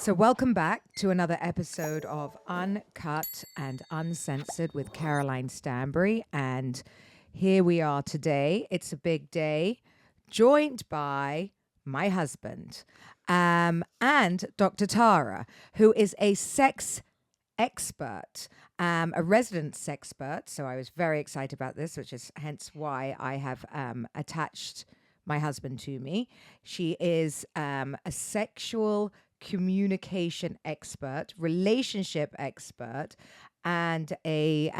So, welcome back to another episode of Uncut and Uncensored with Caroline Stanbury. And here we are today. It's a big day, joined by my husband and Dr. Tara, who is a sex expert, a resident sexpert. So, I was very excited about this, which is hence why I have attached my husband to me. She is a sexual communication expert, relationship expert, and a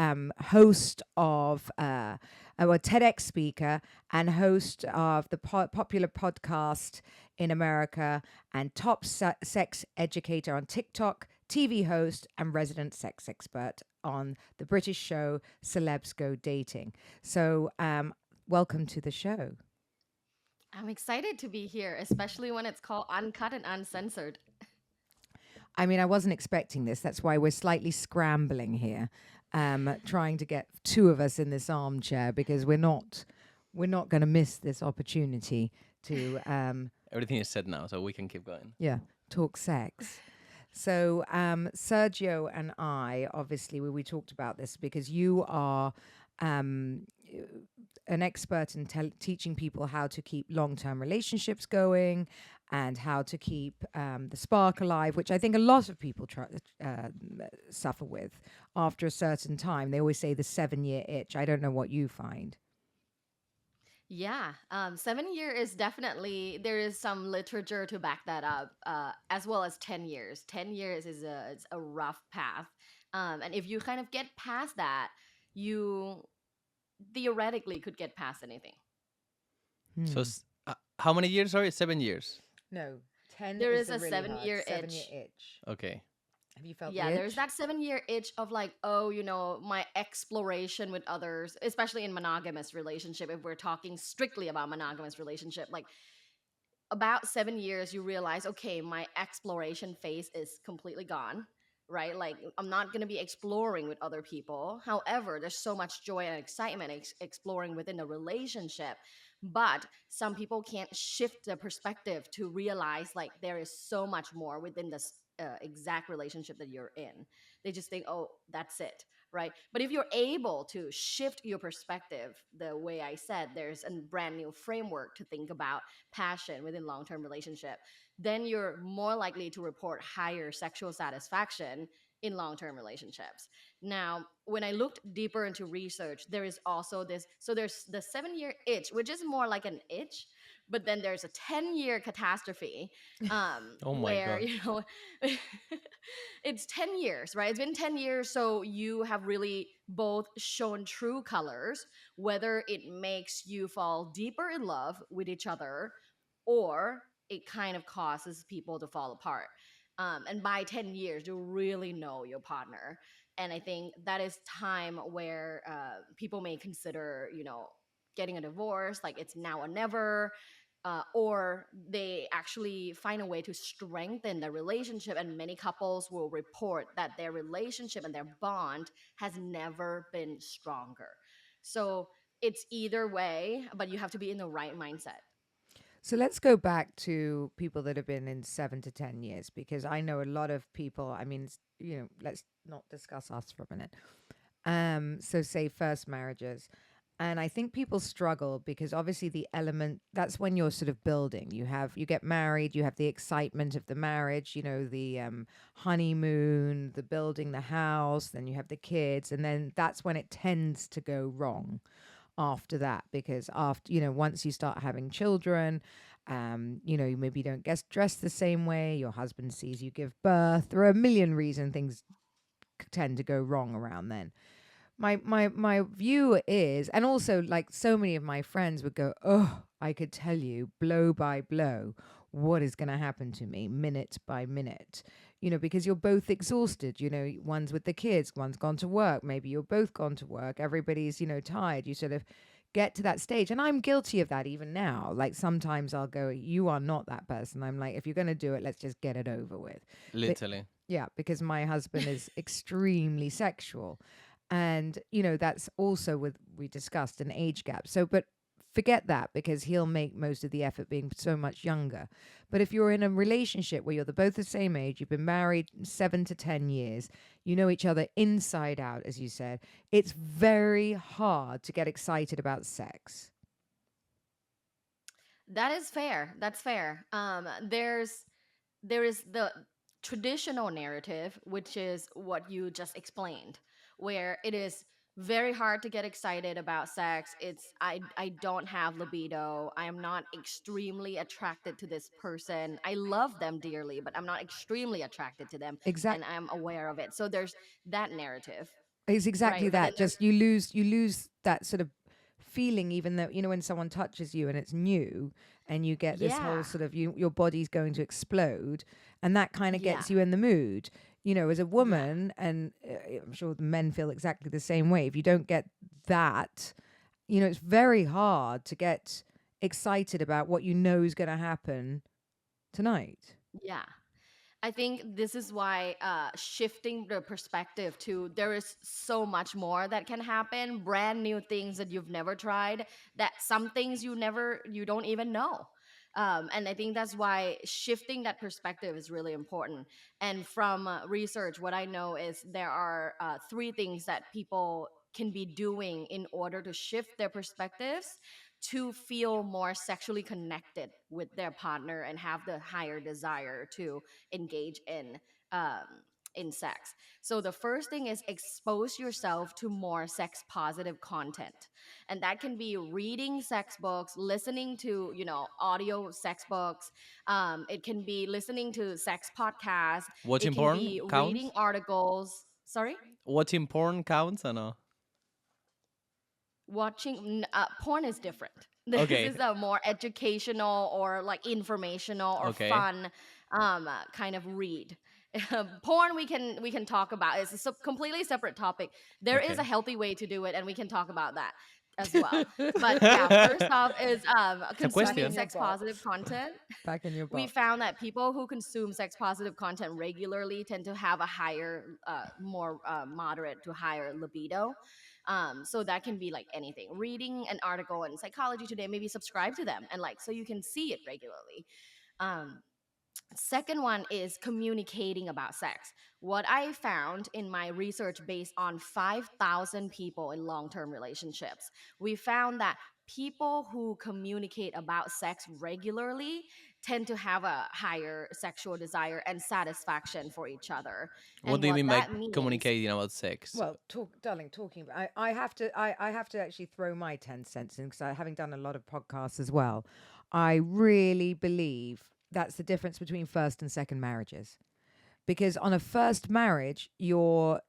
host of a TEDx speaker and host of the popular podcast in America and top sex educator on TikTok, TV host, and resident sex expert on the British show Celebs Go Dating. So, welcome to the show. I'm excited to be here, especially when it's called Uncut and Uncensored. I mean, I wasn't expecting this. That's why we're slightly scrambling here, trying to get two of us in this armchair because we're not going to miss this opportunity to, Everything is said now, so we can keep going. yeah, talk sex. So Sergio and I, obviously, we talked about this because you are an expert in teaching people how to keep long-term relationships going and how to keep the spark alive, which I think a lot of people suffer with after a certain time. They always say the 7-year itch. I don't know what you find. Yeah, 7 year is definitely there is some literature to back that up, as well as 10 years. 10 years is a rough path, and if you kind of get past that, you theoretically could get past anything. So, Hmm. how many years? Sorry, 7 years. No, 10 There is is the a really seven hard year 7-year itch. itch. Okay. Have you felt the Yeah, there's itch? that 7 year itch of like, oh, my exploration with others, especially in monogamous relationship. If we're talking strictly about monogamous relationship, like about 7 years, you realize, okay, my exploration phase is completely gone, right? Like, I'm not going to be exploring with other people. However, there's so much joy and excitement exploring within a relationship. But some people can't shift the perspective to realize, like, there is so much more within this exact relationship that you're in. They just think, oh, that's it. Right. But if you're able to shift your perspective, the way I said, there's a brand new framework to think about passion within long-term relationship, then you're more likely to report higher sexual satisfaction in long-term relationships. Now, when I looked deeper into research, there is also this, so there's the 7 year itch, which is more like an itch, but then there's a 10-year catastrophe, Oh my where god. it's 10 years, right? It's been 10 years, so you have really both shown true colors, whether it makes you fall deeper in love with each other or it kind of causes people to fall apart. And by 10 years, you really know your partner. And I think that is time where people may consider, getting a divorce, like it's now or never. Or they actually find a way to strengthen the relationship. And many couples will report that their relationship and their bond has never been stronger. So it's either way, but you have to be in the right mindset. So let's go back to people that have been in 7 to 10 years, because I know a lot of people. I mean, let's not discuss us for a minute. So say first marriages. And I think people struggle because obviously the element that's when you're sort of building. You get married, you have the excitement of the marriage, the honeymoon, the building the house, then you have the kids, and then that's when it tends to go wrong after that, because once you start having children, you maybe don't get dressed the same way, your husband sees you give birth, there are a million reasons things tend to go wrong around then. My view is, and also like so many of my friends would go, oh, I could tell you blow by blow what is going to happen to me minute by minute, because you're both exhausted. One's with the kids, one's gone to work, maybe you're both gone to work, everybody's tired. You sort of get to that stage, and I'm guilty of that even now. Like sometimes I'll go, you are not that person. I'm like, if you're going to do it, let's just get it over with. But Literally. yeah, because my husband is extremely sexual, and that's also with we discussed an age gap. So but forget that because he'll make most of the effort being so much younger. But if you're in a relationship where you're both the same age, you've been married 7 to 10 years, you know each other inside out, as you said, it's very hard to get excited about sex. That is fair. That's fair. There is the traditional narrative, which is what you just explained, where it is very hard to get excited about sex. I don't have libido. I am not extremely attracted to this person. I love them dearly, but I'm not extremely attracted to them, and Exactly. I'm aware of it. So there's that narrative, It's right? exactly But then that. there's Just you lose that sort of feeling, even though when someone touches you and it's new, and you get this whole yeah, sort of your body's going to explode, and that kind of yeah, gets you in the mood. As a yeah. woman, and I'm sure the men feel exactly the same way. If you don't get that, it's very hard to get excited about what you know is going to happen tonight. Yeah. I think this is why shifting the perspective to there is so much more that can happen, brand new things that you've never tried, that some things you don't even know. And I think that's why shifting that perspective is really important. And from research, what I know is there are three things that people can be doing in order to shift their perspectives to feel more sexually connected with their partner and have the higher desire to engage um, in sex. So the first thing is expose yourself to more sex positive content, and that can be reading sex books, listening to audio sex books. It can be listening to sex podcasts. It Watching can be porn reading counts. articles. Sorry. Watching porn counts or no? Porn is different. This Okay. is a more educational or like informational or Okay. fun kind of read. Porn we can talk about. It's a completely separate topic. There is a Okay. healthy way to do it, and we can talk about that as well. But yeah, first off is It's a Back consuming in question. your sex positive box. content. Back in your We box. found that people who consume sex positive content regularly tend to have a higher, more moderate to higher libido. So that can be like anything. Reading an article in Psychology Today, maybe subscribe to them and like so you can see it regularly. Um, Second one is communicating about sex. What I found in my research based on 5,000 people in long term relationships, we found that people who communicate about sex regularly tend to have a higher sexual desire and satisfaction for each other. What And do you what mean by that means, communicating about sex? Well, darling, talking. I have to actually throw my 10 cents in because having done a lot of podcasts as well, I really believe that's the difference between first and second marriages. Because on a first marriage, you're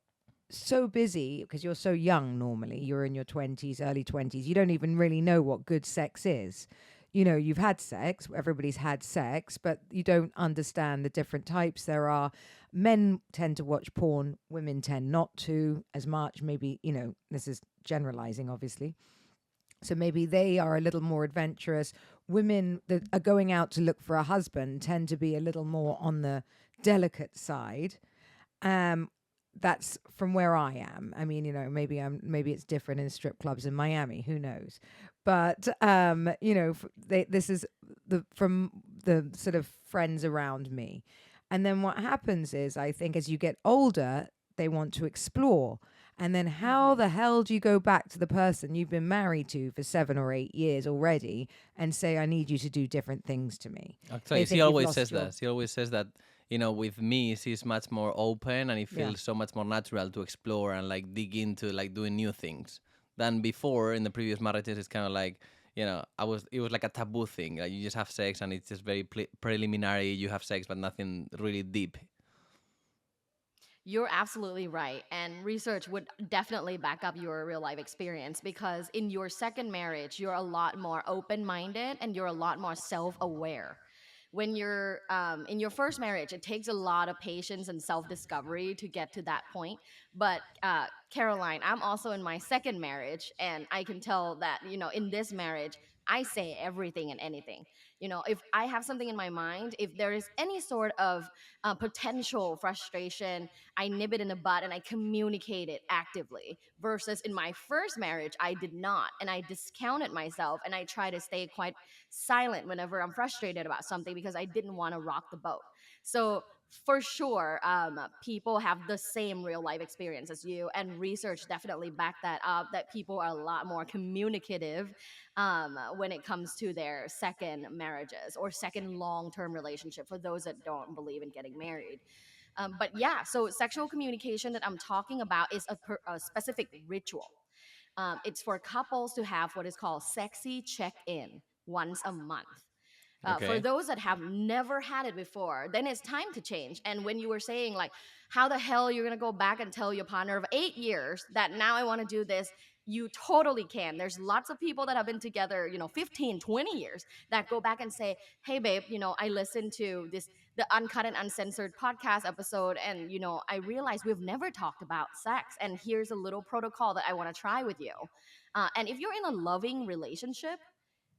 so busy because you're so young. Normally, you're in your 20s, early 20s. You don't even really know what good sex is. You've had sex, everybody's had sex, but you don't understand the different types there are. Men tend to watch porn, women tend not to as much. Maybe, this is generalizing, obviously. So maybe they are a little more adventurous. Women that are going out to look for a husband tend to be a little more on the delicate side. Um, that's from where I am. I mean, maybe it's different in strip clubs in Miami. Who knows? But this is from the sort of friends around me. And then what happens is, I think, as you get older, they want to explore. And then how Mhm. the hell do you go back to the person you've been married to for 7 or 8 years already and say, I need you to do different things to me? They Actually, she think you've always lost says your. that. She always says that, with me, she's much more open and it Yeah. feels so much more natural to explore and like dig into like doing new things than before in the previous marriages. It's kind of like, it was like a taboo thing. Like you just have sex and it's just very preliminary. You have sex, but nothing really deep. You're absolutely right. And research would definitely back up your real life experience because in your second marriage, you're a lot more open minded and you're a lot more self aware. When you're in your first marriage, it takes a lot of patience and self discovery to get to that point. But Caroline, I'm also in my second marriage, and I can tell that, in this marriage, I say everything and anything. You know, if I have something in my mind, if there is any sort of potential frustration, I nip it in the bud and I communicate it actively. Versus in my first marriage, I did not. And I discounted myself and I try to stay quite silent whenever I'm frustrated about something because I didn't want to rock the boat. So, for sure, people have the same real life experience as you, and research definitely back that up. That people are a lot more communicative when it comes to their second marriages or second long term relationship. For those that don't believe in getting married, but yeah, so sexual communication that I'm talking about is a specific ritual. It's for couples to have what is called sexy check in once a month. For Okay. those that have never had it before, then it's time to change. And when you were saying, like, how the hell you're going to go back and tell your partner of 8 years that now I want to do this, you totally can. There's lots of people that have been together, 15, 20 years that go back and say, hey, babe, I listened to the Uncut and Uncensored podcast episode, and, I realized we've never talked about sex. And here's a little protocol that I want to try with you. And if you're in a loving relationship,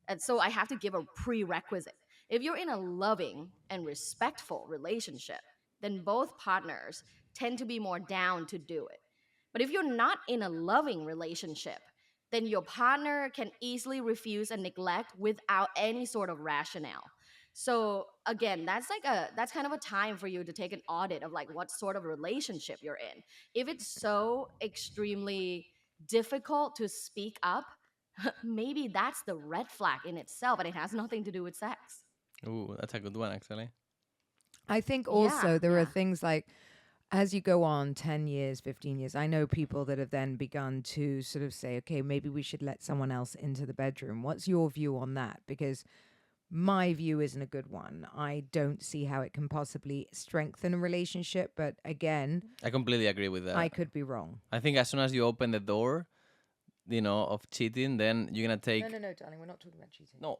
and so I have to give a prerequisite. If you're in a loving and respectful relationship, then both partners tend to be more down to do it. But if you're not in a loving relationship, then your partner can easily refuse and neglect without any sort of rationale. So again, that's kind of a time for you to take an audit of like what sort of relationship you're in. If it's so extremely difficult to speak up, maybe that's the red flag in itself, and it has nothing to do with sex. Ooh, that's a good one actually. I think Yeah, also there are yeah. things like, as you go on 10 years, 15 years, I know people that have then begun to sort of say, okay, maybe we should let someone else into the bedroom. What's your view on that? Because my view isn't a good one. I don't see how it can possibly strengthen a relationship. But again, I completely agree with I that. could be wrong. I think as soon as you open the door, of cheating, then you're gonna take No, darling, we're not talking about cheating. no,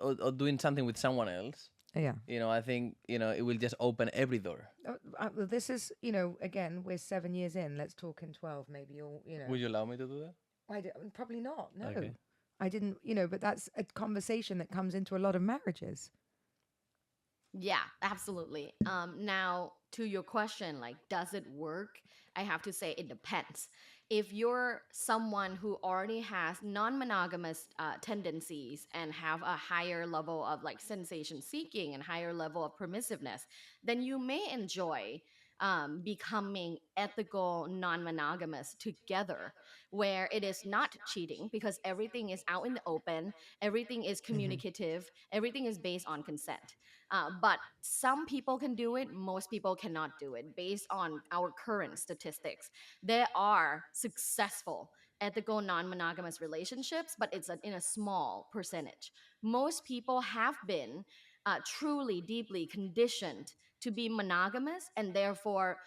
or doing something with someone else. Yeah. I think it will just open every door. Well, this is, again, we're 7 years in. Let's talk in 12. Maybe you'll. Would you allow me to do that? Probably not. No. Okay. I didn't, but that's a conversation that comes into a lot of marriages. Yeah, absolutely. Now to your question, like, does it work? I have to say it depends. If you're someone who already has non-monogamous tendencies and have a higher level of like sensation seeking and higher level of permissiveness, then you may enjoy becoming ethical non-monogamous together, where it is not cheating because everything is out in the open, everything is Mm-hmm. communicative, everything is based on consent. But some people can do it, most people cannot do it. Based on our current statistics, there are successful ethical non-monogamous relationships, but it's in a small percentage. Most people have been truly deeply conditioned to be monogamous, and therefore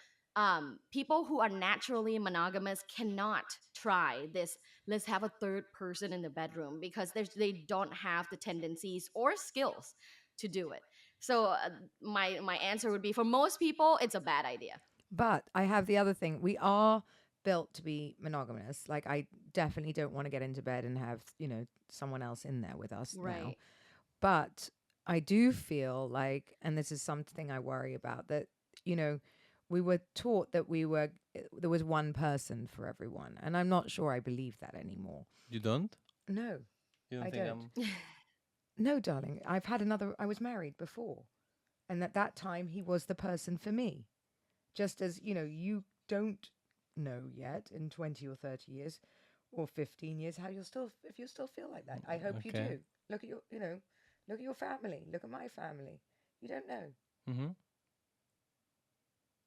people who are naturally monogamous cannot try this, let's have a third person in the bedroom, because they don't have the tendencies or skills to do it. So my answer would be, for most people it's a bad idea. But I have the other thing. We are built to be monogamous. Like, I definitely don't want to get into bed and have, someone else in there with us now. Right. But I do feel like, and this is something I worry about, that, you know, we were taught that there was one person for everyone. And I'm not sure I believe that anymore. You don't? No, You don't I think don't. I'm? No, darling. I was married before. And at that time, he was the person for me. Just as, you don't know yet in 20 or 30 years or 15 years if you'll still feel like that. I hope you Okay. do. Look at look at your family. Look at my family. You don't know. Mm-hmm.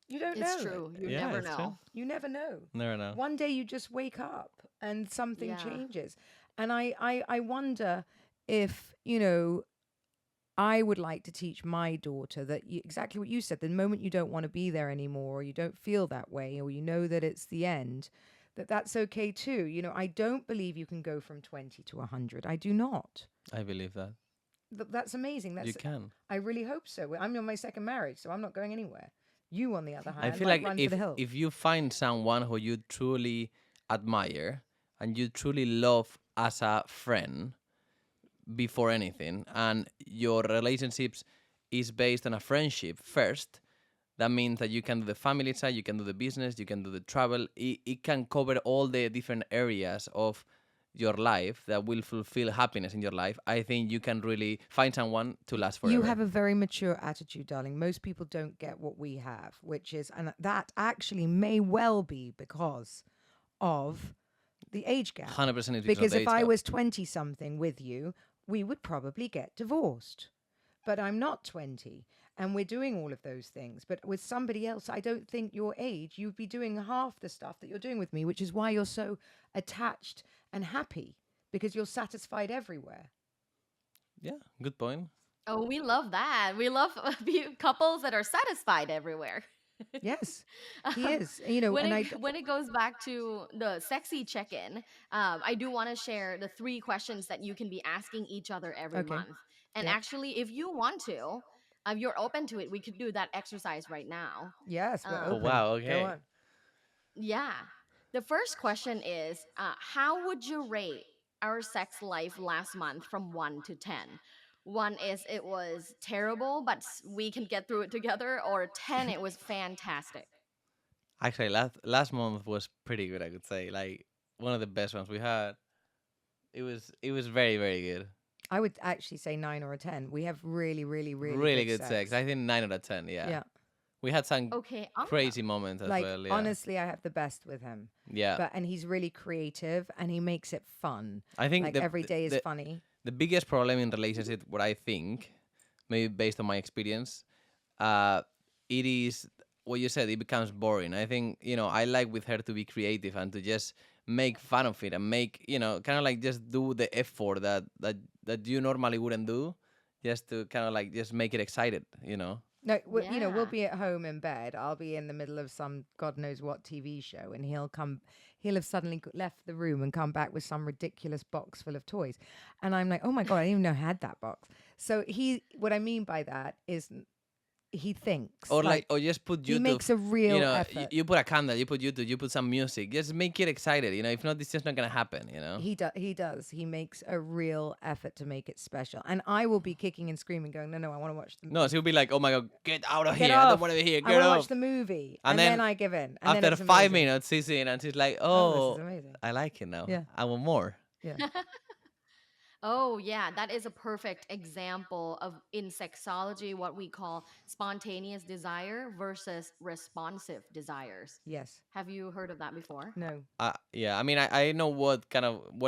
You don't It's know. true, you Yeah, never it's true. know. You never know. Never know. One day you just wake up and something Yeah. changes. And I wonder if, I would like to teach my daughter that exactly what you said. The moment you don't want to be there anymore, or you don't feel that way, or you know that it's the end, that's okay too. I don't believe you can go from 20 to 100. I do not. I believe that. That's amazing. You can. I really hope so. I'm on my second marriage, so I'm not going anywhere. You, on the other I hand, feel might like run for the hills. if you find someone who you truly admire and you truly love as a friend, before anything, and your relationships is based on a friendship first, that means that you can do the family side, you can do the business, you can do the travel. It can cover all the different areas of your life that will fulfill happiness in your life. I think you can really find someone to last You forever. have a very mature attitude, darling. Most people don't get what we have, which is, and that actually may well be because of the age gap. 100% is because of Because the if age I gap. was 20 something with you, we would probably get divorced. But I'm not 20 and we're doing all of those things. But with somebody else, I don't think your age, you'd be doing half the stuff that you're doing with me, which is why you're so attached and happy because you're satisfied everywhere. Yeah, good point. Oh, we love that. We love couples that are satisfied everywhere. Yes, he um, is. You know, and I, when it goes back to the sexy check-in, I do want to share the three questions that you can be asking each other every okay. month. And Yep. actually, if you want to, if you're open to it, we could do that exercise right now. Yes, we're Oh, Um, open. wow, Go okay. on. yeah. The first question is, how would you rate our sex life last month from 1 to 10? 1 is it was terrible, but we can get through it together, or 10, it was fantastic. Actually, last month was pretty good, I could say. Like one of the best ones we had. It was very very good. I would actually say 9 or a 10. We have really, really, really Really good good sex. sex. I think 9 out of 10. Yeah, Yeah. we had some Okay, crazy awesome. moments as Like, well. Yeah, honestly, I have the best with him. yeah. And he's really creative and he makes it fun. I think Like, every day is funny. the biggest problem in relationship, what I think, maybe based on my experience, uh, it is what you said. It becomes boring. I think I like with her to be creative and to just make fun of it and make kind of like just do the effort that you normally wouldn't do, just to kind of like just make it excited. No, we'll Yeah. be at home in bed. I'll be in the middle of some God knows what TV show, and he'll have suddenly left the room and come back with some ridiculous box full of toys. And I'm like, oh my God, I didn't even know I had that box. So what I mean by that is he thinks, Or like, like, or just put he YouTube. makes a real effort. You put a candle, you put YouTube, you put some music. Just make it excited. If not, it's just not gonna happen. He does. He makes a real effort to make it special. And I will be kicking and screaming, going, no, I want to watch No, she'll be like, "Oh my god, get out of get here! I don't off. want to be here. I Get want to watch off!" the movie. And And then then I give in. And then after it's 5 amazing. minutes, she's in and she's like, Oh, this is "Oh, amazing. I like it now. Yeah. I want more." Yeah. Oh, yeah, that is a perfect example of in sexology what we call spontaneous desire versus responsive desires. Yes. Have you heard of that before? No. Yeah. I mean, I know what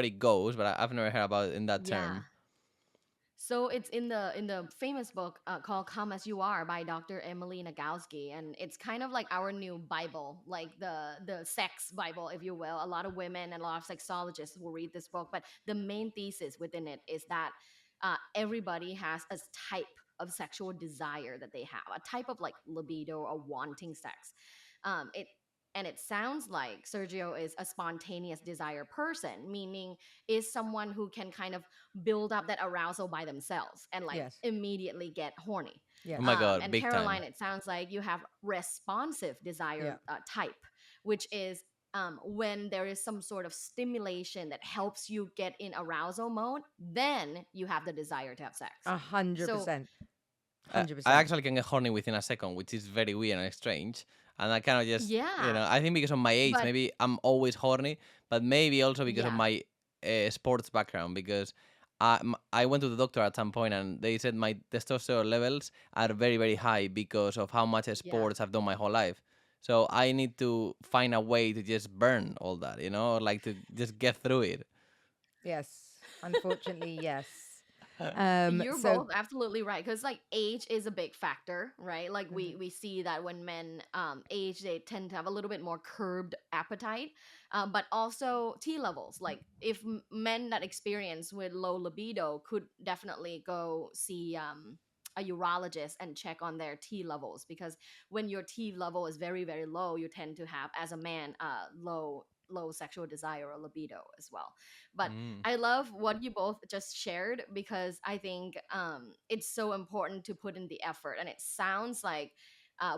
it goes, but I've never heard about it in that Yeah. term. So it's in the famous book called "Come as You Are" by Dr. Emily Nagoski, and it's kind of like our new Bible, like the sex Bible, if you will. A lot of women and a lot of sexologists will read this book, but the main thesis within it is that everybody has a type of sexual desire that they have, a type of like libido or wanting sex. It and it sounds like Sergio is a spontaneous desire person, meaning is someone who can kind of build up that arousal by themselves and like Yes. immediately get horny. Oh Yes. my god, And big time. Caroline, it sounds like you have responsive Yeah. desire type, which is when there is some sort of stimulation that helps you get in arousal mode, then you have the desire to have sex. A hundred So percent. I 100%. actually can get horny within a second, which is very weird and strange. And I kind of just, yeah, I think because of my age, but maybe I'm always horny, but maybe also because of yeah, my sports background. Because I went to the doctor at some point and they said my testosterone levels are very, very high because of how much yeah. sports I've done my whole life. So I need to find a way to just burn all that, or like to just get through it. Yes. Unfortunately, yes. You're So both absolutely right, because like age is a big factor, right? Like mhm. we see that when men age, they tend to have a little bit more curbed appetite, but also T levels. Like if men that experience with low libido could definitely go see a urologist and check on their T levels, because when your T level is very very low, you tend to have as a man low sexual desire or libido as well. But Mm. I love what you both just shared, because I think it's so important to put in the effort. And it sounds like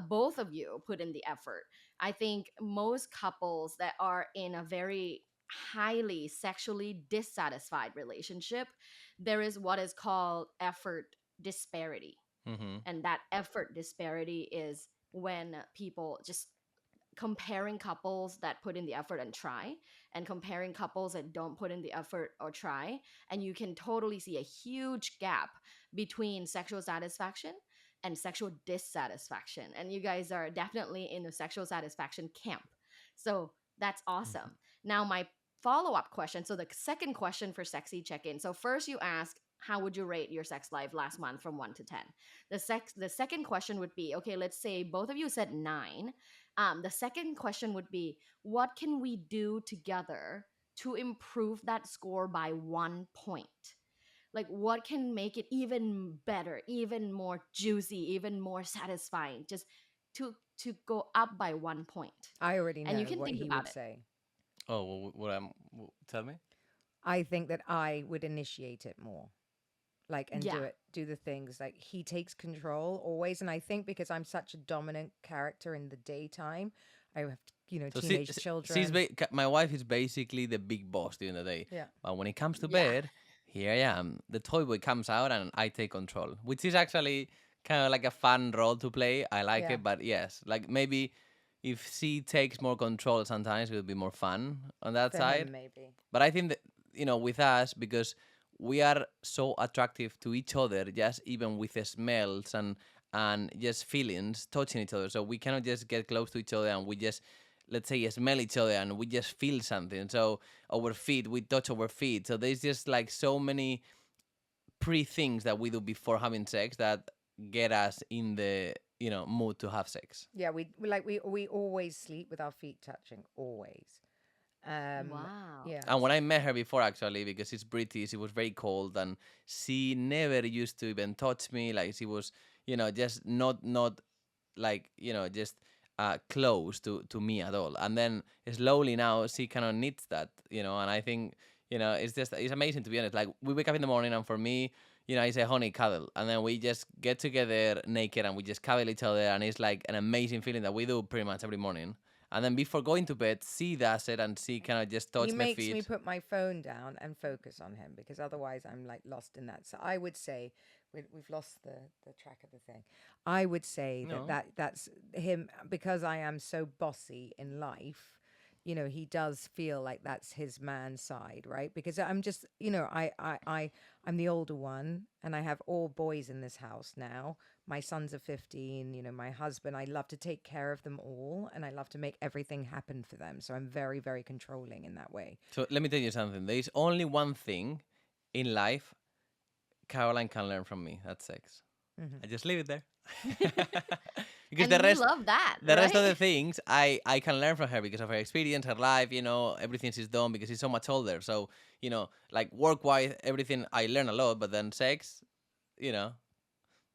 both of you put in the effort. I think most couples that are in a very highly sexually dissatisfied relationship, there is what is called effort disparity. Mm-hmm. And that effort disparity is when people just comparing couples that put in the effort and try, and comparing couples that don't put in the effort or try, and you can totally see a huge gap between sexual satisfaction and sexual dissatisfaction, and you guys are definitely in the sexual satisfaction camp. So that's awesome. Now my follow-up question, so the second question for sexy check-in, so first you ask how would you rate your sex life last month from 1 to 10. The second question would be, okay, let's say both of you said 9. The second question would be, what can we do together to improve that score by 1 point? Like, what can make it even better, even more juicy, even more satisfying? Just to go up by 1 point, I already and you know can what think he about would it. say. Oh, tell me. I think that I would initiate it more. Like, and Yeah, do the things like he takes control always. And I think because I'm such a dominant character in the daytime, I have, So teenage children. my wife is basically the big boss during the day. Yeah. But when it comes to yeah, bed, here I am. The toy boy comes out and I take control, which is actually kind of like a fun role to play. I like Yeah. it, but yes, like maybe if she takes more control sometimes, it will be more fun on that For side. him, maybe. But I think that, with us, because we are so attractive to each other, just even with the smells and just feelings, touching each other. So we cannot just get close to each other and we just, let's say, smell each other and we just feel something. So our feet, we touch our feet. So there's just like so many pre things that we do before having sex that get us in the mood to have sex. Yeah. We always sleep with our feet touching, always. Um, wow. yeah. And when I met her before, actually, because it's British, it was very cold, and she never used to even touch me. Like she was, just not like just close to me at all. And then slowly now she kind of needs that, and I think it's amazing, to be honest. Like we wake up in the morning, and for me, I say, honey, cuddle, and then we just get together naked and we just cuddle each other, and it's like an amazing feeling that we do pretty much every morning. And then before going to bed, she does it, and she kind of just He touch my makes me feet. put my phone down and focus on him because otherwise I'm like lost in that. So I would say we've lost the track of the thing. I would say No. that's him because I am so bossy in life. He does feel like that's his man side, right? Because I'm just, I'm the older one and I have all boys in this house now. My sons are 15, my husband, I love to take care of them all and I love to make everything happen for them. So I'm very, very controlling in that way. So let me tell you something. There is only one thing in life Caroline can learn from me. That's sex. Hmm. I just leave it there. Because And we love that, the rest of right? the things I can learn from her because of her experience, her life, everything she's done because she's so much older. So, like work wise, everything I learn a lot, but then sex, you know,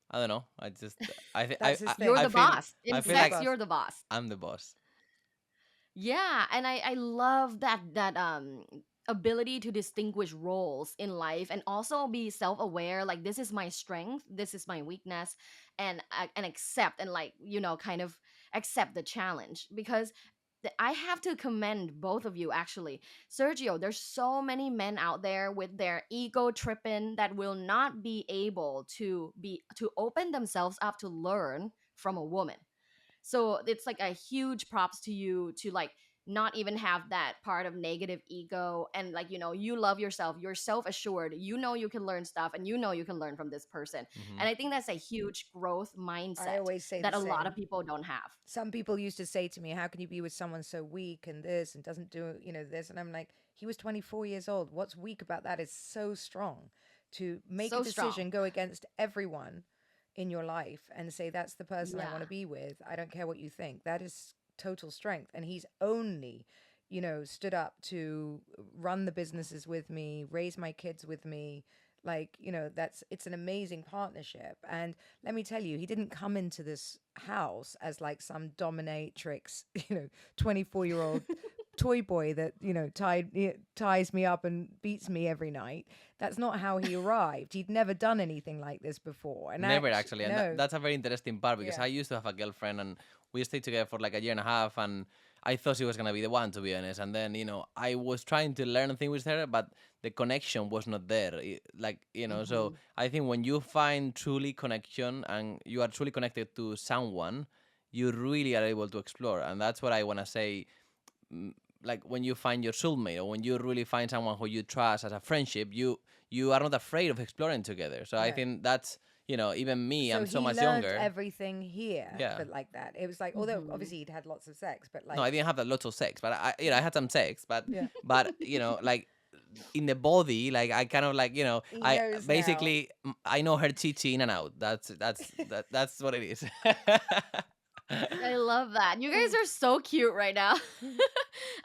I don't know. I just I think That's his You're thing. I the feel boss. In I feel He's the like sex, boss. you're the boss. I'm the boss. Yeah, and I love that ability to distinguish roles in life and also be self-aware, like this is my strength, this is my weakness, and accept and like, kind of accept the challenge because I have to commend both of you actually. Sergio, there's so many men out there with their ego tripping that will not be able to open themselves up to learn from a woman. So it's like a huge props to you to like not even have that part of negative ego, and like, you love yourself, you're self-assured, you can learn stuff, and you can learn from this person. Hmm. And I think that's a huge growth I mindset always say the that a lot of same. people don't have. Some people used to say to me, "How can you be with someone so weak and this and doesn't do, this?" And I'm like, "He was 24 years old. What's weak about that is so strong to make a So strong. decision, go against everyone in your life and say that's the person I Yeah. want to be with. I don't care what you think." That is total strength. And he's only, stood up to run the businesses with me, raise my kids with me. Like, it's an amazing partnership. And let me tell you, he didn't come into this house as like some dominatrix, 24-year-old toy boy that, ties me up and beats me every night. That's not how he arrived. He'd never done anything like this before. And Never actually, actually, and no. that's a very interesting part because Yeah. I used to have a girlfriend and we stayed together for like a year and a half, and I thought she was gonna be the one, to be honest. And then, I was trying to learn things with her, but the connection was not there. So Mm-hmm. I think when you find truly connection and you are truly connected to someone, you really are able to explore. And that's what I wanna say. mm, Like when you find your soulmate, or when you really find someone who you trust as a friendship, you are not afraid of exploring together. So I No. think that's, even me, So I'm so he much learned younger. everything here, Yeah. but like that. It was like, although Mm-hmm. obviously he'd had lots of sex, but No, I like, didn't have that lots of sex, but I had some sex, but yeah, but like in the body, like I kind of like, he I knows now. basically I know her chichi in and out. That's what it is. I love that. You guys are so cute right now.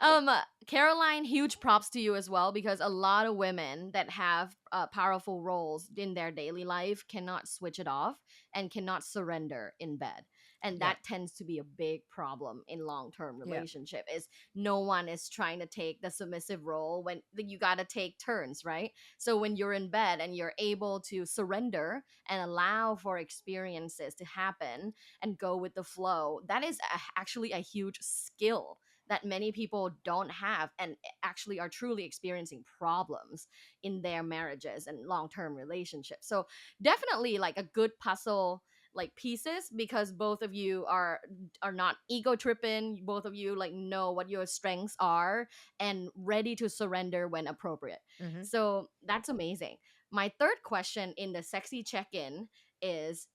um, Caroline, huge props to you as well, because a lot of women that have powerful roles in their daily life cannot switch it off and cannot surrender in bed. And Yeah, that tends to be a big problem in long-term yeah. relationship is no one is trying to take the submissive role when you got to take turns, right? So when you're in bed and you're able to surrender and allow for experiences to happen and go with the flow, that is actually a huge skill that many people don't have and actually are truly experiencing problems in their marriages and long-term relationships. So definitely like a good puzzle like pieces, because both of you are not ego tripping, both of you like know what your strengths are and ready to surrender when appropriate. Mm-hmm. So that's amazing. My third question in the sexy check-in is,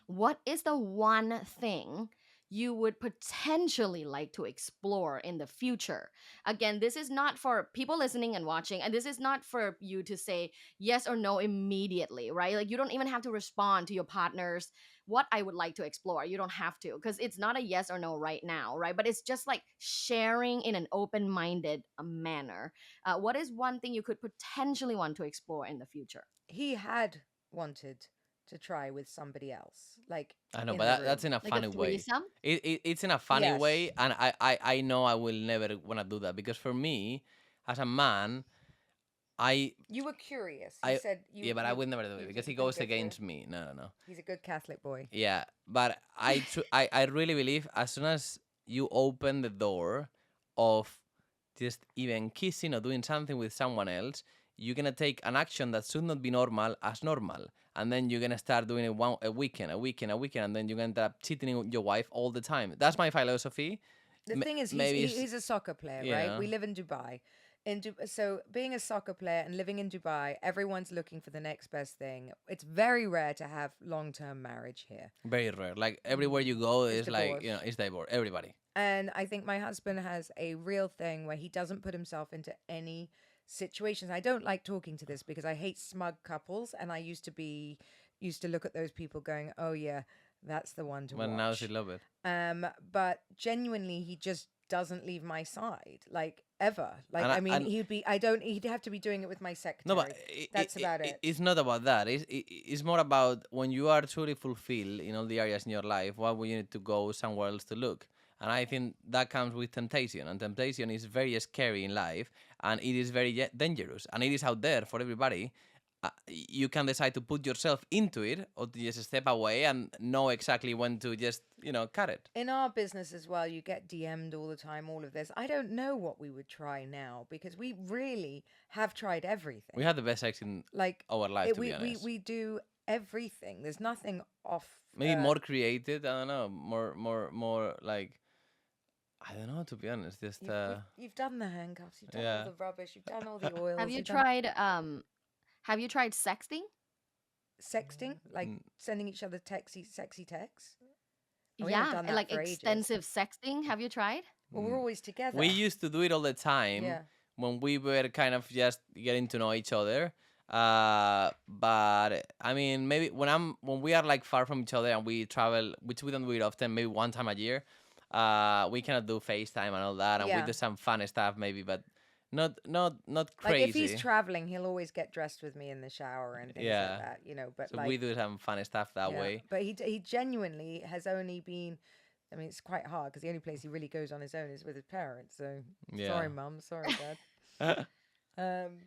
what is the one thing you would potentially like to explore in the future? Again, this is not for people listening and watching, and this is not for you to say yes or no immediately, right? Like, you don't even have to respond to your partners what I would like to explore. You don't have to, because it's not a yes or no right now, right? But it's just like sharing in an open-minded manner. What is one thing you could potentially want to explore in the future? He had wanted to try with somebody else, like I know, in but the that's room. in a Like a funny way. threesome? It's in a funny Yes, way, and I know I will never want to do that, because for me, as a man, I you were curious. You I said yeah, but I would never do it you because said he you couldn't goes go through. against me. No, no, no. He's a good Catholic boy. Yeah, but I really believe as soon as you open the door of just even kissing or doing something with someone else, you're gonna take an action that should not be normal as normal, and then you're gonna start doing it a weekend, and then you're gonna end up cheating on your wife all the time. That's my philosophy. The thing is, Maybe it's he's a soccer player, you right? know We live in Dubai. So being a soccer player and living in Dubai, everyone's looking for the next best thing. It's very rare to have long-term marriage here. very rare. Like everywhere Mhm. you go It's is like divorce. it's divorce. Everybody. And I think my husband has a real thing where he doesn't put himself into any situations. I don't like talking to this because I hate smug couples, and I used to look at those people going, "Oh yeah, that's the one to But now she watch." love it. But genuinely, he just doesn't leave my side, like ever. Like, And I mean, and he'd have to be doing it with my no, but secretary. That's about it. it's not about that. It's more about when you are truly fulfilled in all the areas in your life, why would you need to go somewhere else to look? And I think that comes with temptation. And temptation is very scary in life, and it is very dangerous. And it is out there for everybody. You can decide to put yourself into it or to just step away and know exactly when to just, cut it. In our business as well, you get DM'd all the time, all of this. I don't know what we would try now because we really have tried everything. We have the best sex in Like, our life, to be honest. we do everything. There's nothing off. Maybe more created. I don't know. More like I don't know. To be honest, just You've done the handcuffs, you've done all yeah. the rubbish, you've done all the Have oils, you you've done tried have you tried sexting? sexting, like Mm, sending each other sexy texts. Oh, we haven't Yeah, done and that like for ages. extensive sexting. Have you tried? Well, we're mm. always together. We used to do it all the time Yeah. when we were kind of just getting to know each other. But I mean, maybe when we are like far from each other and we travel, which we don't do it often, maybe one time a year. We cannot do FaceTime and all that, and we Yeah. do some fun stuff maybe, but not Like if he's crazy. traveling, he'll always get dressed with me in the shower and things like Yeah. that, you know. But So we like, do some fun stuff that yeah. way. But he genuinely has only been. I mean, it's quite hard because the only place he really goes on his own is with his parents. So Yeah. sorry, mum. Sorry, dad.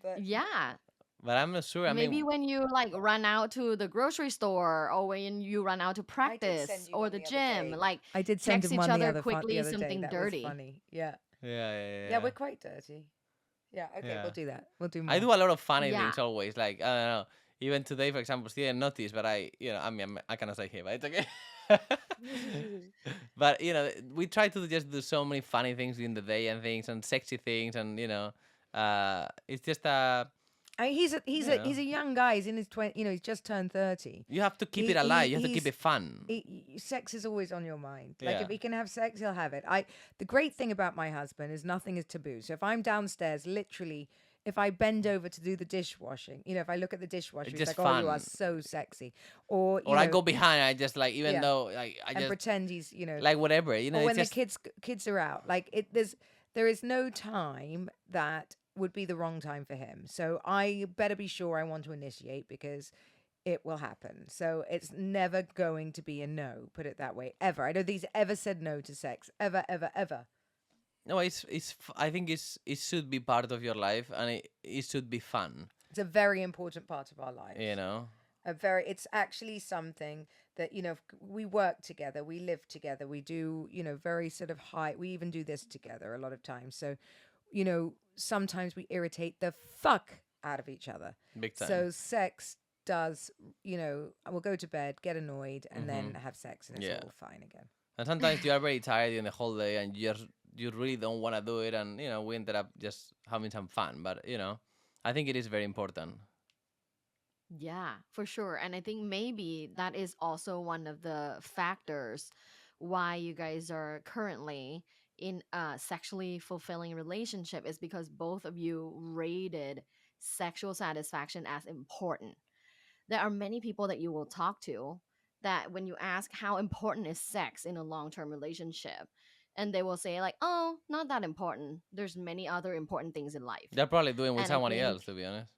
But Yeah. But I'm not sure. I Maybe mean, when you like run out to the grocery store or when you run out to I did send practice you or one the the other gym, day. like I did send text him each one other the quickly other day. something That was dirty. funny. Yeah. yeah, yeah, yeah, Yeah, yeah. we're quite dirty. Yeah, okay, we'll Yeah. do that. We'll do I more. do a lot of funny Yeah. things always. Like, I don't know. Even today, for example, she didn't notice, but I mean, I cannot say here, but it's okay. But we try to just do so many funny things during the day and things and sexy things, and it's just He's a you know, he's a young guy. He's in his 20. He's just turned 30. you have to keep He it alive. he You have to keep he's it fun. sex is always on your mind. Like Yeah, if he can have sex, he'll have it. The great thing about my husband is nothing is taboo. So if I'm downstairs, literally, if I bend over to do the dishwashing, if I look at the dishwasher, it's he's just like, "Oh, you are fun. so sexy," or Or I go behind. I just like, even yeah, though like I and just pretend he's like whatever. or It's when the just kids are out. Like there is no time that would be the wrong time for him. So I better be sure I want to initiate because it will happen. So it's never going to be a no, put it that way, ever. I don't think he's ever said no to sex, ever, ever, ever. no. I think it should be part of your life, and it should be fun. It's a very important part of our lives. You know. It's actually something that we work together, we live together, we do very sort of high, we even do this together a lot of times. So sometimes we irritate the fuck out of each other. Big time. So sex does, we'll go to bed, get annoyed, and Hmm. then have sex, and it's Yeah. all fine again. And sometimes you are very tired in the whole day, and you really don't want to do it, and we ended up just having some fun. But I think it is very important. Yeah, for sure. And I think maybe that is also one of the factors why you guys are currently in a sexually fulfilling relationship is because both of you rated sexual satisfaction as important. There are many people that you will talk to that when you ask how important is sex in a long-term relationship, and they will say like, "Oh, not that important. There's many other important things in life." They're probably doing with And I someone think else, to be honest.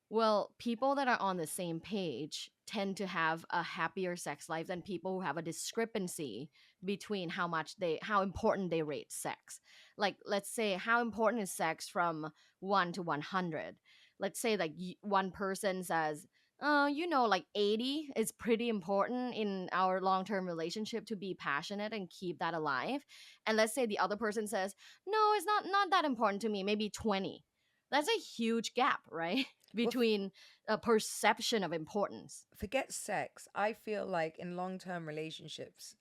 well, people that are on the same page tend to have a happier sex life than people who have a discrepancy between how important they rate sex. Like, let's say, how important is sex from 1 to 100? Let's say, like, one person says, like 80 is pretty important in our long term relationship to be passionate and keep that alive. And let's say the other person says, no, it's not that important to me, maybe 20. That's a huge gap, right? Well, Between a perception of importance. forget sex. I feel like in long-term relationships,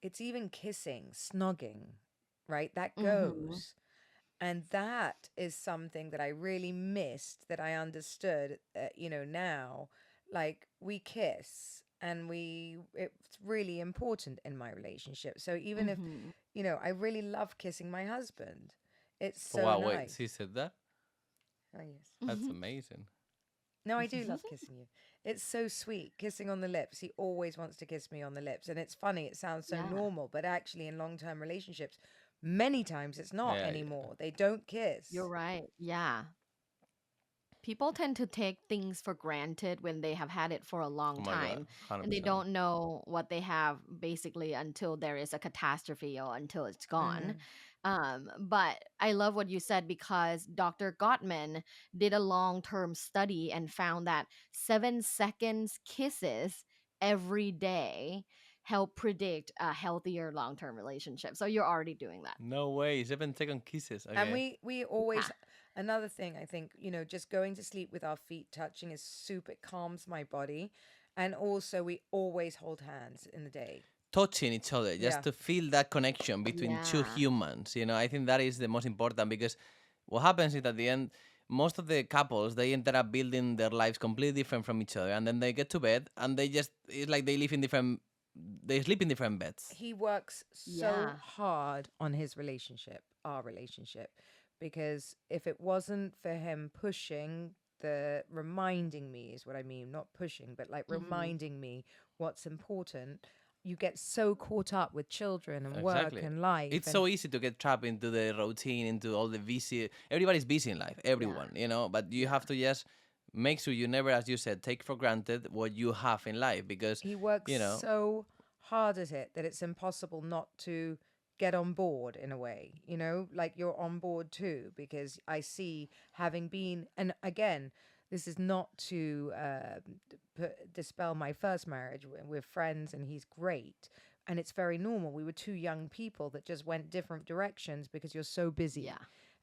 it's even kissing, snogging, right? That Mm-hmm. goes. And that is something that I really missed, that I understood, now. Like we kiss and it's really important in my relationship. So even if, Mm-hmm. I really love kissing my husband, it's Oh, so wow, wait, nice. she said that? Oh, yes. That's amazing. No, I do love kissing you. It's so sweet. Kissing on the lips. He always wants to kiss me on the lips. And it's funny, it sounds so Yeah, normal, but actually, in long term relationships, many times it's not Yeah, yeah. anymore. They don't you're kiss. right. Yeah. People tend to take things for granted when they have had it for a Oh long my god, time and they 100%. don't know what they have basically until there is a catastrophe or until it's gone. Hmm. But I love what you said because Dr. Gottman did a long term study and found that 7 seconds kisses every day help predict a healthier long term relationship. So you're already doing that. No way, 7-second kisses. And Okay. we Yeah. always, another thing, I think, just going to sleep with our feet touching is super, it calms my body. And also, we always hold hands in the day. Touching each other, just Yeah. to feel that connection between two Yeah. humans. I think that is the most important, because what happens is at the end, most of the couples, they ended up building their lives completely different from each other, and then they get to bed and it's like they sleep in different beds. He works so Yeah. hard on his relationship, our relationship, because if it wasn't for him pushing, the reminding me is what I mean, not pushing, but like Hmm. reminding me what's important. You get so caught up with children and work Exactly. and life, It's so easy to get trapped into the routine, into all the busy. Everybody's busy in life, Yeah. everyone, but you Yeah. have to just make sure you never, as you said, take for granted what you have in life, because, he works you know, so hard at it that it's impossible not to get on board in a way, you know, like you're on board too, because I see having been, and again, this is not to dispel my first marriage. We're friends and he's great. And it's very normal. We were two young people that just went different directions because you're so busy Yeah.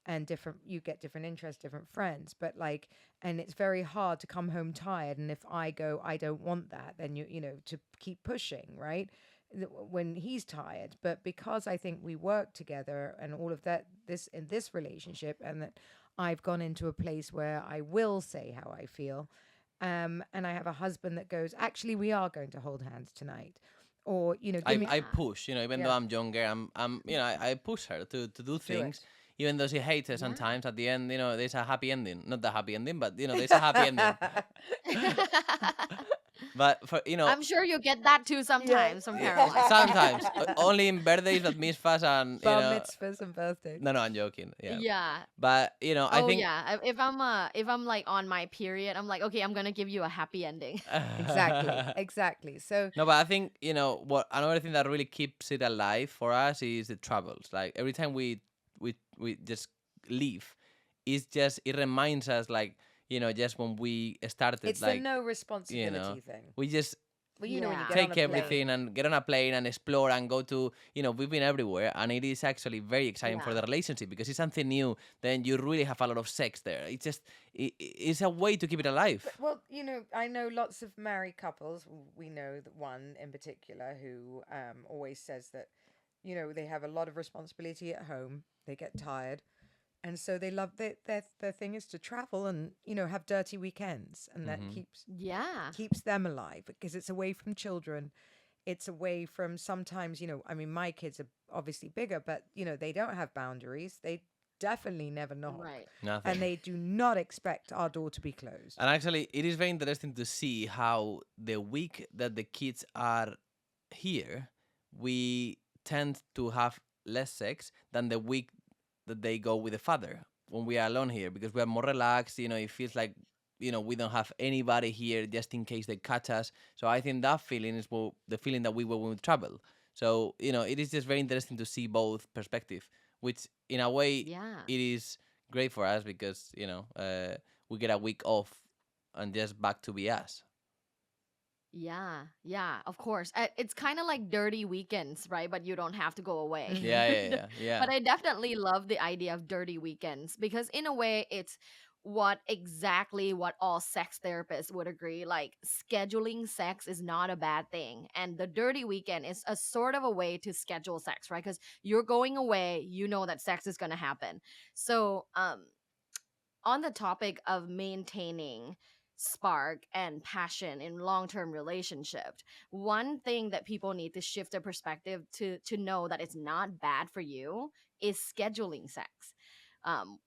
and different, you get different interests, different friends. But like, and it's very hard to come home tired. And if I go, I don't want that, then you know, to keep pushing, right? When he's tired. But because I think we work together and all of that, this in this relationship, and that I've gone into a place where I will say how I feel. And I have a husband that goes, actually, we are going to hold hands tonight. Or, you know, give me, I Yeah. push, even though yeah, I'm younger, I push her to do do things, it. even though she hates it Yeah. sometimes. At the end, there's a happy ending. Not the happy ending, but there's a happy ending. But for I'm sure you get that too Yeah. sometimes from yeah, Caroline. sometimes only in birthdays, but misfas and Bar mitzvahs and birthdays. no, I'm joking. Yeah, Yeah. but I Oh think yeah. If I'm like on my period, I'm like, okay, I'm gonna give you a happy ending. Exactly. Exactly. So no, but I think what another thing that really keeps it alive for us is the travels. Like every time we just leave, it reminds us like just when we started it's the like no you know responsibility thing. we just Well, you know, when you get Yeah. on a take everything plane, and get on a plane and explore and go to we've been everywhere, and it is actually very exciting for Yeah. the relationship because it's something new. Then you really have a lot of sex there. It's a way to keep it alive. but well, you know, I know lots of married couples. We know that one in particular who always says that, you know, they have a lot of responsibility at home. They get tired, and so they love their thing is to travel and, you know, have dirty weekends, and that Hmm. Yeah. keeps them alive because it's away from children. It's away from sometimes, you know, I mean, my kids are obviously bigger, but you know, they don't have boundaries. They definitely never knock, Right. and Nothing. they do not expect our door to be closed. And actually, it is very interesting to see how the week that the kids are here, we tend to have less sex than the week that they go with the father when we are alone here because we are more relaxed. It feels like, we don't have anybody here just in case they catch us. So I think that feeling is the feeling that we were when we travel. So, it is just very interesting to see both perspective, which in a way Yeah. it is great for us because, we get a week off and just back to be us. Yeah. Yeah. Of course. It's kind of like dirty weekends, right? But you don't have to go away. Hmm. Yeah, yeah, yeah, yeah. But I definitely love the idea of dirty weekends because in a way it's what all sex therapists would agree, like scheduling sex is not a bad thing, and the dirty weekend is a sort of a way to schedule sex, right? Because you're going away, you know that sex is going to happen. So on the topic of maintaining spark and passion in long-term relationships, one thing that people need to shift their perspective to know that it's not bad for you is scheduling sex. um,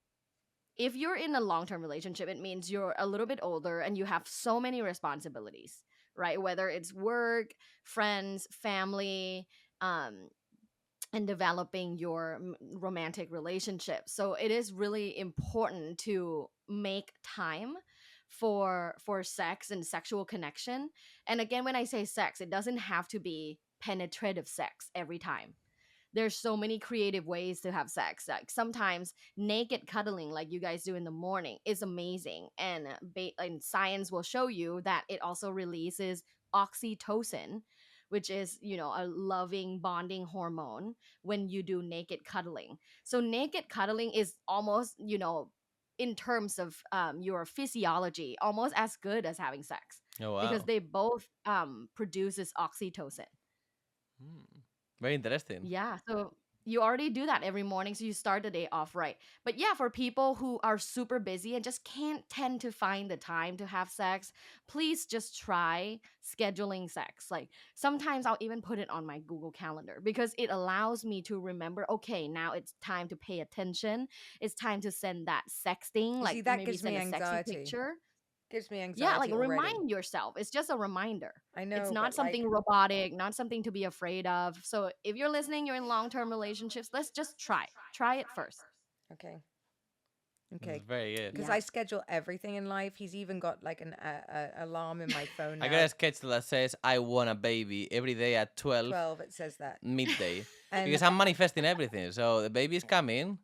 if you're in a long-term relationship, it means you're a little bit older and you have so many responsibilities, right? Whether it's work, friends, family, um, and developing your romantic relationship. So it is really important to make time for sex and sexual connection. And again, when I say sex, it doesn't have to be penetrative sex every time. There's so many creative ways to have sex. Like sometimes naked cuddling, like you guys do in the morning, is amazing, and science will show you that it also releases oxytocin, which is a loving bonding hormone when you do naked cuddling. So naked cuddling is almost in terms of your physiology almost as good as having sex Oh because wow. they both produces oxytocin. Hmm. Very interesting. Yeah, so you already do that every morning, so you start the day off right. But yeah, for people who are super busy and just can't tend to find the time to have sex, please just try scheduling sex. Like sometimes I'll even put it on my Google Calendar because it allows me to remember, okay, now it's time to pay attention. It's time to send that sexting, You see, like that maybe gives me send a sexy anxiety. picture. Gives me Yeah, like anxiety already. remind yourself. It's just a reminder. I It's know, not but something like, robotic, not something to be afraid of. So if you're listening, you're in long term relationships, let's just try. Try it first. okay, It's Okay. very good. Because Yeah. I schedule everything in life. He's even got like an alarm in my phone I now. got a schedule that says I want a baby every day at 12 12, it says that. midday And because I'm manifesting everything. So the baby is coming.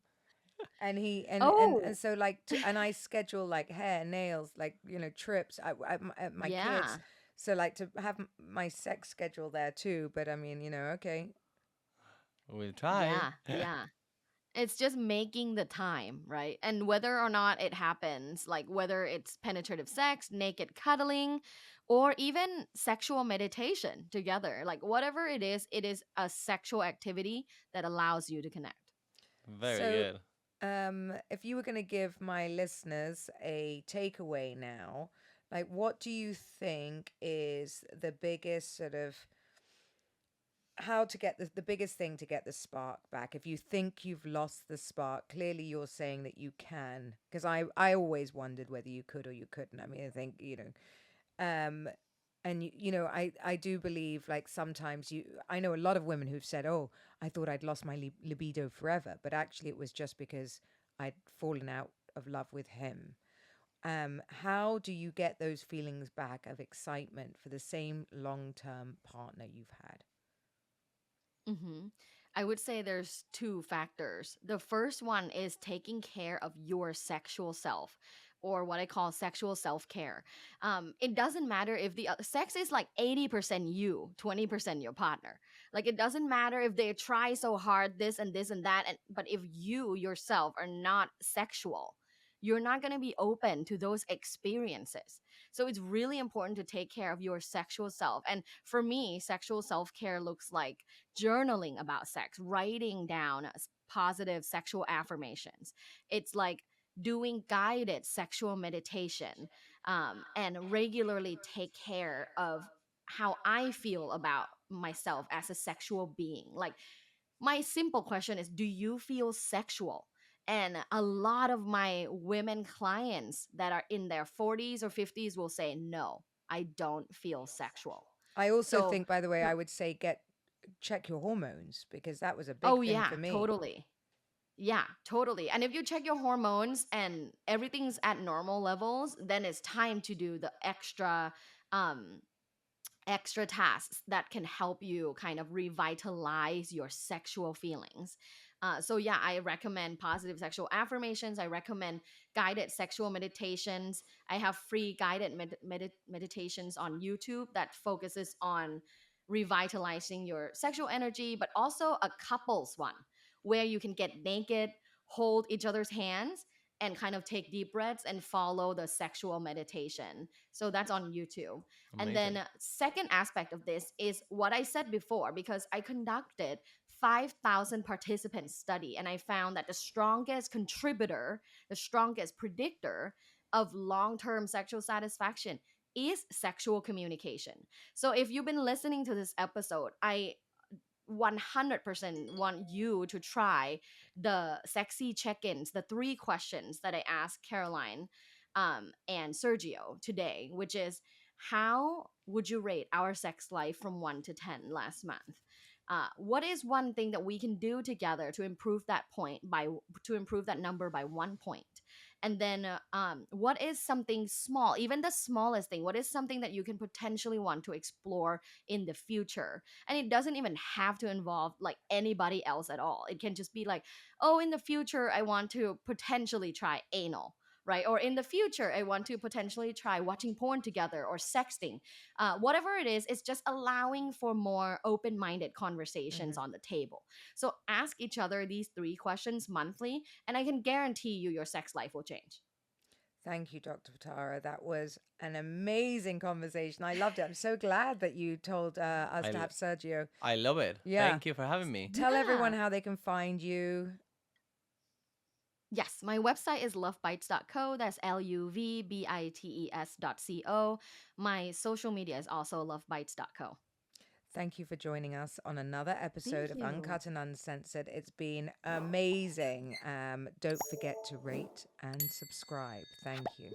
and he and Oh, so like and I schedule like hair, nails, like trips. My kids. yeah. So like to have my sex schedule there too. But I mean, okay. We'll try. Yeah. Yeah. It's just making the time, right? And whether or not it happens, like whether it's penetrative sex, naked cuddling, or even sexual meditation together, like whatever it is a sexual activity that allows you to connect. Very So good. if you were going to give my listeners a takeaway now, like what do you think is the biggest sort of how to get the biggest thing to get the spark back? If you think you've lost the spark, clearly you're saying that you can, because I always wondered whether you could or you couldn't. I mean, I think um and I do believe, like, sometimes I know a lot of women who've said, oh, I thought I'd lost my libido forever, but actually it was just because I'd fallen out of love with him. How do you get those feelings back of excitement for the same long-term partner you've had? hmm I would say there's two factors. The first one is taking care of your sexual self, or what I call sexual self care. It doesn't matter if the sex is like 80% you, 20% your partner. Like, it doesn't matter if they try so hard, this and that. But if you yourself are not sexual, you're not going to be open to those experiences. So it's really important to take care of your sexual self. And for me, sexual self care looks like journaling about sex, writing down positive sexual affirmations. It's like doing guided sexual meditation, and regularly take care of how I feel about myself as a sexual being. Like, my simple question is, do you feel sexual? And a lot of my women clients that are in their 40s or 50s will say, no, I don't feel sexual. I also So, think, by the way, I would say check your hormones, because that was a big oh, thing yeah, for me. totally. Yeah, totally. And if you check your hormones and everything's at normal levels, then it's time to do the um extra tasks that can help you kind of revitalize your sexual feelings. So yeah, I recommend positive sexual affirmations. I recommend guided sexual meditations. I have free guided meditations on YouTube that focuses on revitalizing your sexual energy, but also a couples one where you can get naked, hold each other's hands, and kind of take deep breaths and follow the sexual meditation. So that's on YouTube. And Amazing. then second aspect of this is what I said before, because I conducted 5,000 participant study, and I found that the strongest contributor, the strongest predictor of long-term sexual satisfaction is sexual communication. So if you've been listening to this episode, I 100% want you to try the sexy check-ins, the three questions that I asked Caroline and Sergio today, which is, how would you rate our sex life from 1 to 10 last month? What is one thing that we can do together to improve that to improve that number by 1 point? And then what is something small, even the smallest thing, what is something that you can potentially want to explore in the future? And it doesn't even have to involve like anybody else at all. It can just be like, oh, in the future I want to potentially try anal, right? Or in the future I want to potentially try watching porn together or sexting. Whatever it is, it's just allowing for more open-minded conversations Hmm. on the table. So ask each other these three questions monthly, and I can guarantee you your sex life will change. Thank you, Dr. Fatara. That was an amazing conversation. I loved it. I'm so glad that you told us I, to l- have Sergio. I love it. Yeah. Thank you for having me. Tell everyone Yeah. how they can find you. Yes, my website is lovebites.co. That's LUVBITES.co. My social media is also lovebites.co. Thank you for joining us on another episode Thank of you. Uncut and Uncensored. It's been amazing. Don't forget to rate and subscribe. Thank you.